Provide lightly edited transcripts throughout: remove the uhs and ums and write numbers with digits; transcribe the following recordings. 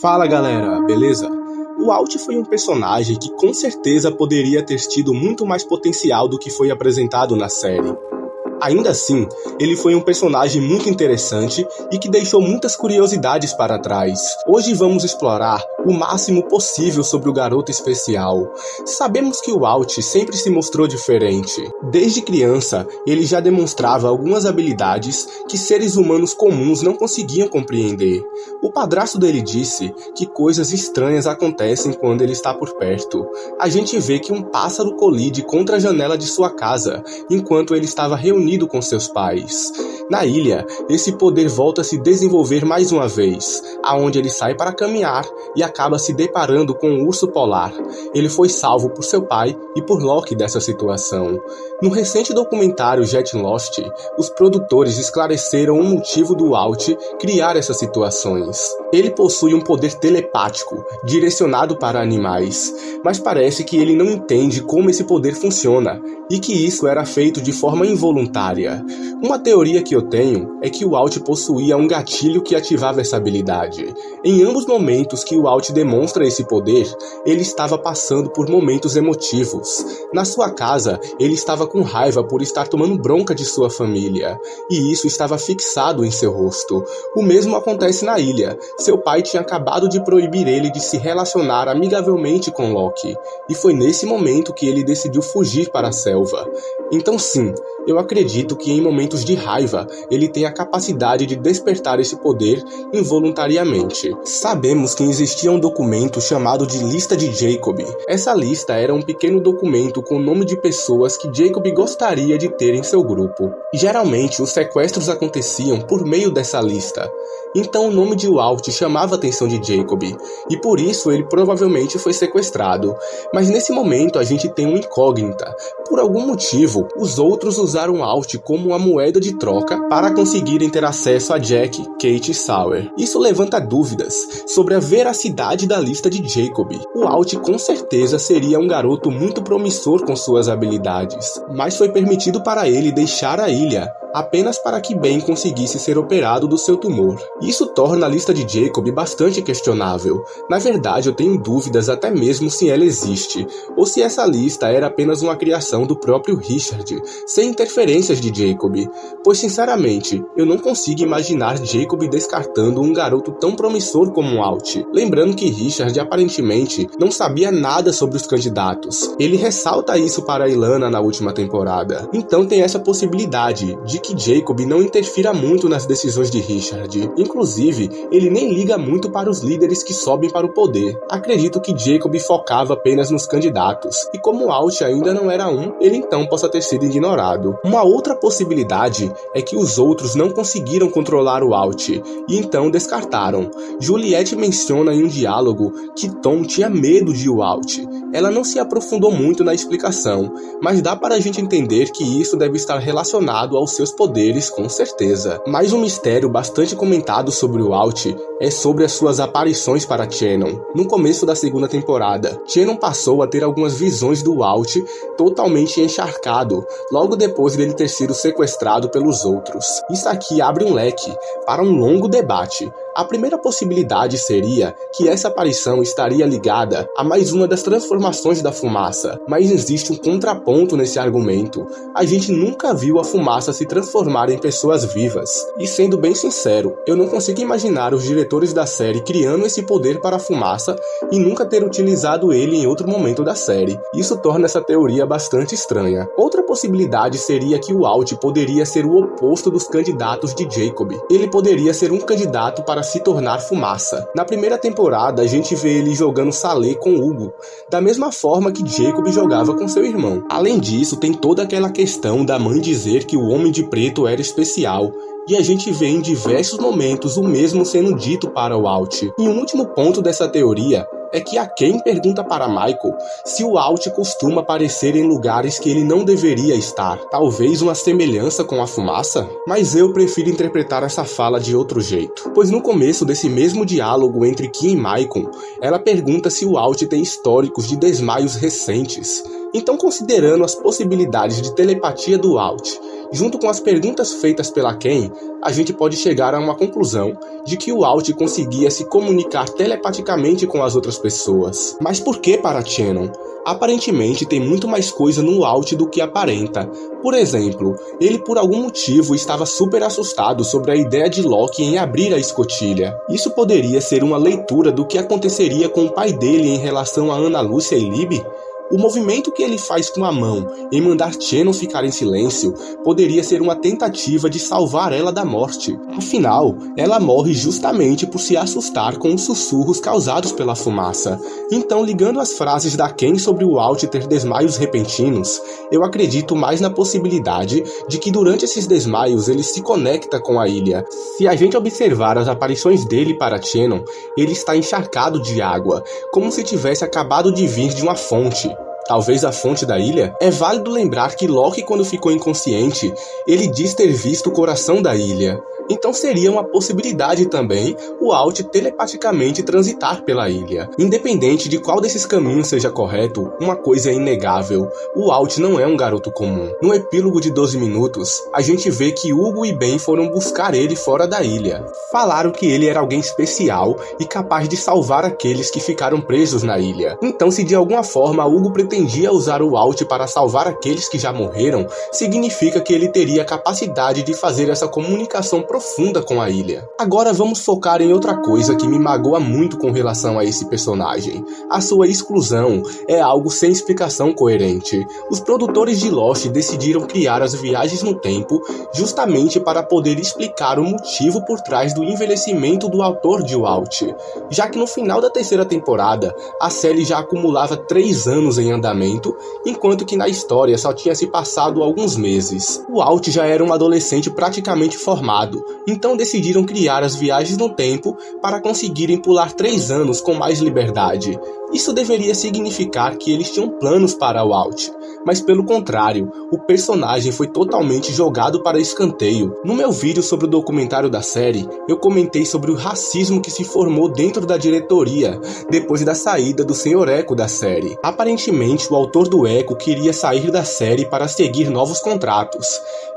Fala galera, beleza? O Alt foi um personagem que com certeza poderia ter tido muito mais potencial do que foi apresentado na série. Ainda assim, ele foi um personagem muito interessante e que deixou muitas curiosidades para trás. Hoje vamos explorar o máximo possível sobre o garoto especial. Sabemos que o Alt sempre se mostrou diferente. Desde criança, ele já demonstrava algumas habilidades que seres humanos comuns não conseguiam compreender. O padrasto dele disse que coisas estranhas acontecem quando ele está por perto. A gente vê que um pássaro colide contra a janela de sua casa, enquanto ele estava reunido com seus pais. Na ilha, esse poder volta a se desenvolver mais uma vez, aonde ele sai para caminhar e acaba se deparando com um urso polar. Ele foi salvo por seu pai e por Loki dessa situação. No recente documentário Jet Lost, os produtores esclareceram o motivo do Alt criar essas situações. Ele possui um poder telepático, direcionado para animais, mas parece que ele não entende como esse poder funciona, e que isso era feito de forma involuntária. Uma teoria que eu tenho é que o Alt possuía um gatilho que ativava essa habilidade. Em ambos momentos que o Alt demonstra esse poder, ele estava passando por momentos emotivos. Na sua casa, ele estava com raiva por estar tomando bronca de sua família, e isso estava fixado em seu rosto. O mesmo acontece na ilha. Seu pai tinha acabado de proibir ele de se relacionar amigavelmente com Loki, e foi nesse momento que ele decidiu fugir para a selva. Então sim, eu acredito que em momentos de raiva, ele tem a capacidade de despertar esse poder involuntariamente. Sabemos que existia um documento chamado de Lista de Jacob. Essa lista era um pequeno documento com o nome de pessoas que Jacob gostaria de ter em seu grupo. Geralmente, os sequestros aconteciam por meio dessa lista. Então o nome de Walt chamava a atenção de Jacob, e por isso ele provavelmente foi sequestrado. Mas nesse momento a gente tem uma incógnita. Por algum motivo, os outros usaram Walt como uma moeda de troca para conseguirem ter acesso a Jack, Kate e Sawyer. Isso levanta dúvidas sobre a veracidade da lista de Jacob. O Walt com certeza seria um garoto muito promissor com suas habilidades, mas foi permitido para ele deixar a ilha apenas para que Ben conseguisse ser operado do seu tumor. Isso torna a lista de Jacob bastante questionável. Na verdade, eu tenho dúvidas até mesmo se ela existe, ou se essa lista era apenas uma criação do próprio Richard, sem interferências de Jacob, pois sinceramente, eu não consigo imaginar Jacob descartando um garoto tão promissor como Alt. Lembrando que Richard aparentemente não sabia nada sobre os candidatos. Ele ressalta isso para Ilana na última temporada. Então tem essa possibilidade de que Jacob não interfira muito nas decisões de Richard. Inclusive, ele nem liga muito para os líderes que sobem para o poder. Acredito que Jacob focava apenas nos candidatos, e como Alt ainda não era um, ele então possa ter sido ignorado. Uma outra possibilidade é que os outros não conseguiram controlar o Alt, e então descartaram. Juliette menciona em um diálogo que Tom tinha medo de Alt. Ela não se aprofundou muito na explicação, mas dá para a gente entender que isso deve estar relacionado aos seus poderes, com certeza. Mais um mistério bastante comentado sobre o Alt é sobre as suas aparições para Shannon. No começo da segunda temporada, Shannon passou a ter algumas visões do Alt totalmente encharcado, logo depois dele ter sido sequestrado pelos outros. Isso aqui abre um leque para um longo debate. A primeira possibilidade seria que essa aparição estaria ligada a mais uma das transformações da fumaça, mas existe um contraponto nesse argumento. A gente nunca viu a fumaça se transformar em pessoas vivas. E sendo bem sincero, eu não consigo imaginar os diretores da série criando esse poder para a fumaça e nunca ter utilizado ele em outro momento da série. Isso torna essa teoria bastante estranha. Outra possibilidade seria que o Alt poderia ser o oposto dos candidatos de Jacob. Ele poderia ser um candidato para se tornar fumaça. Na primeira temporada, a gente vê ele jogando Salé com Hugo, da mesma forma que Jacob jogava com seu irmão. Além disso, tem toda aquela questão da mãe dizer que o Homem de Preto era especial, e a gente vê em diversos momentos o mesmo sendo dito para o Alt. E um último ponto dessa teoria é que a Ken pergunta para Michael se o Alt costuma aparecer em lugares que ele não deveria estar. Talvez uma semelhança com a fumaça? Mas eu prefiro interpretar essa fala de outro jeito. Pois no começo desse mesmo diálogo entre Kim e Michael, ela pergunta se o Alt tem históricos de desmaios recentes. Então, considerando as possibilidades de telepatia do Walt, junto com as perguntas feitas pela Ken, a gente pode chegar a uma conclusão de que o Walt conseguia se comunicar telepaticamente com as outras pessoas. Mas por que para Shannon? Aparentemente tem muito mais coisa no Walt do que aparenta. Por exemplo, ele por algum motivo estava super assustado sobre a ideia de Locke em abrir a escotilha. Isso poderia ser uma leitura do que aconteceria com o pai dele em relação a Ana Lúcia e Libby? O movimento que ele faz com a mão em mandar Shannon ficar em silêncio poderia ser uma tentativa de salvar ela da morte. Afinal, ela morre justamente por se assustar com os sussurros causados pela fumaça. Então, ligando as frases da Ken sobre o Walt ter desmaios repentinos, eu acredito mais na possibilidade de que durante esses desmaios ele se conecta com a ilha. Se a gente observar as aparições dele para Shannon, ele está encharcado de água, como se tivesse acabado de vir de uma fonte. Talvez a fonte da ilha? É válido lembrar que Locke, quando ficou inconsciente, ele diz ter visto o coração da ilha. Então seria uma possibilidade também o Walt telepaticamente transitar pela ilha. Independente de qual desses caminhos seja correto, uma coisa é inegável: o Walt não é um garoto comum. No epílogo de 12 minutos, a gente vê que Hugo e Ben foram buscar ele fora da ilha. Falaram que ele era alguém especial e capaz de salvar aqueles que ficaram presos na ilha. Então, se de alguma forma Hugo pretendia usar o Walt para salvar aqueles que já morreram, significa que ele teria a capacidade de fazer essa comunicação profunda com a ilha. Agora vamos focar em outra coisa que me magoa muito com relação a esse personagem. A sua exclusão é algo sem explicação coerente. Os produtores de Lost decidiram criar as viagens no tempo justamente para poder explicar o motivo por trás do envelhecimento do autor de Walt, já que no final da terceira temporada a série já acumulava 3 anos em andamento, enquanto que na história só tinha se passado alguns meses. O Walt já era um adolescente praticamente formado, então decidiram criar as viagens no tempo para conseguirem pular 3 anos com mais liberdade. Isso deveria significar que eles tinham planos para o Walt, mas pelo contrário, o personagem foi totalmente jogado para escanteio. No meu vídeo sobre o documentário da série, eu comentei sobre o racismo que se formou dentro da diretoria depois da saída do Sr. Echo da série. Aparentemente, o autor do Echo queria sair da série para seguir novos contratos,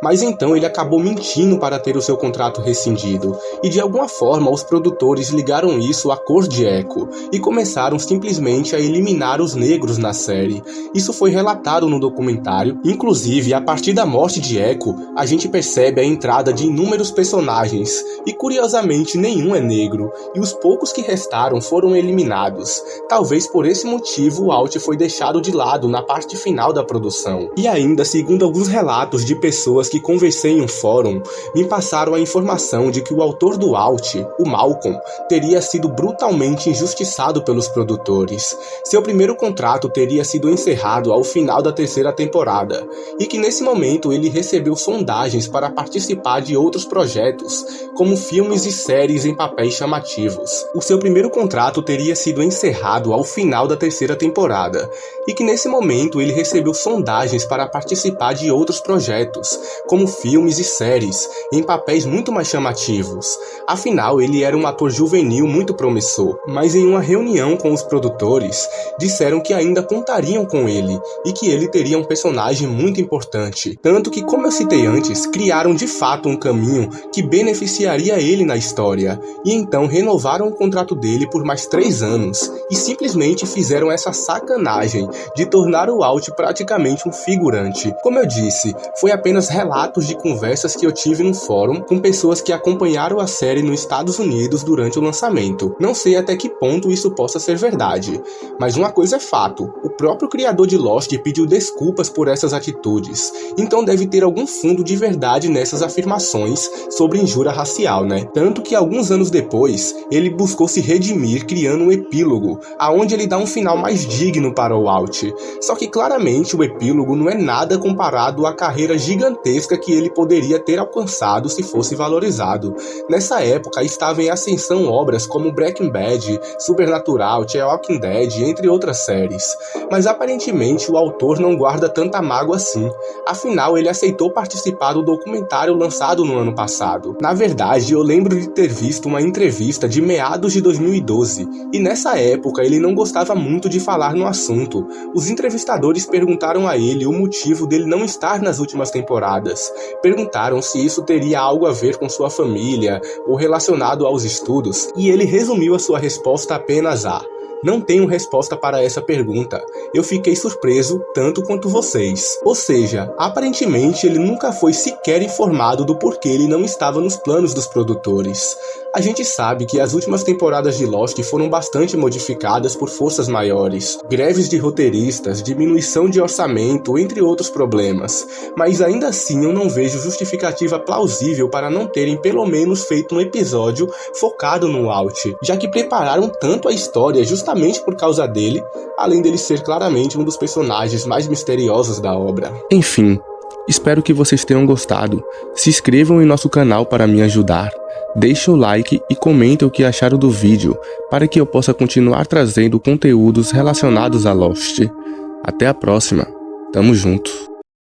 mas então ele acabou mentindo para ter o seu contrato rescindido, e de alguma forma os produtores ligaram isso à cor de Echo e começaram simplesmente a eliminar os negros na série. Isso foi relatado no documentário. Inclusive, a partir da morte de Echo, a gente percebe a entrada de inúmeros personagens, e curiosamente nenhum é negro, e os poucos que restaram foram eliminados. Talvez por esse motivo o Walt foi deixado de lado na parte final da produção. E ainda, segundo alguns relatos de pessoas que conversei em um fórum, me passaram a informação de que o autor do Walt, o Malcolm, teria sido brutalmente injustiçado pelos produtores. Seu primeiro contrato teria sido encerrado ao final da terceira temporada, e que nesse momento ele recebeu sondagens para participar de outros projetos, como filmes e séries em papéis chamativos. O seu primeiro contrato teria sido encerrado ao final da terceira temporada, e que nesse momento ele recebeu sondagens para participar de outros projetos, como filmes e séries, em papéis muito mais chamativos. Afinal, ele era um ator juvenil muito promissor, mas em uma reunião com os produtores, disseram que ainda contariam com ele, e que ele teria um personagem muito importante. Tanto que, como eu citei antes, criaram de fato um caminho que beneficiaria ele na história, e então renovaram o contrato dele por mais 3 anos, e simplesmente fizeram essa sacanagem de tornar o Walt praticamente um figurante. Como eu disse, foi apenas relatos de conversas que eu tive no fórum com pessoas que acompanharam a série nos Estados Unidos durante o lançamento. Não sei até que ponto isso possa ser verdade, mas uma coisa é fato: o próprio criador de Lost pediu desculpas por essas atitudes, então deve ter algum fundo de verdade nessas afirmações sobre injúria racial, né? Tanto que alguns anos depois, ele buscou se redimir criando um epílogo, aonde ele dá um final mais digno para o Walt. Só que claramente o epílogo não é nada comparado à carreira gigantesca que ele poderia ter alcançado se fosse fosse valorizado. Nessa época estavam em ascensão obras como Breaking Bad, Supernatural, The Walking Dead, entre outras séries. Mas aparentemente o autor não guarda tanta mágoa assim, afinal ele aceitou participar do documentário lançado no ano passado. Na verdade, eu lembro de ter visto uma entrevista de meados de 2012, e nessa época ele não gostava muito de falar no assunto. Os entrevistadores perguntaram a ele o motivo dele não estar nas últimas temporadas. Perguntaram se isso teria algo a ver com sua família ou relacionado aos estudos, e ele resumiu a sua resposta apenas a: não tenho resposta para essa pergunta. Eu fiquei surpreso tanto quanto vocês. Ou seja, aparentemente ele nunca foi sequer informado do porquê ele não estava nos planos dos produtores. A gente sabe que as últimas temporadas de Lost foram bastante modificadas por forças maiores, greves de roteiristas, diminuição de orçamento, entre outros problemas, mas ainda assim eu não vejo justificativa plausível para não terem pelo menos feito um episódio focado no Walt, já que prepararam tanto a história justamente por causa dele, além dele ser claramente um dos personagens mais misteriosos da obra. Enfim, espero que vocês tenham gostado. Se inscrevam em nosso canal para me ajudar. Deixe o like e comente o que acharam do vídeo, para que eu possa continuar trazendo conteúdos relacionados a Lost. Até a próxima. Tamo junto.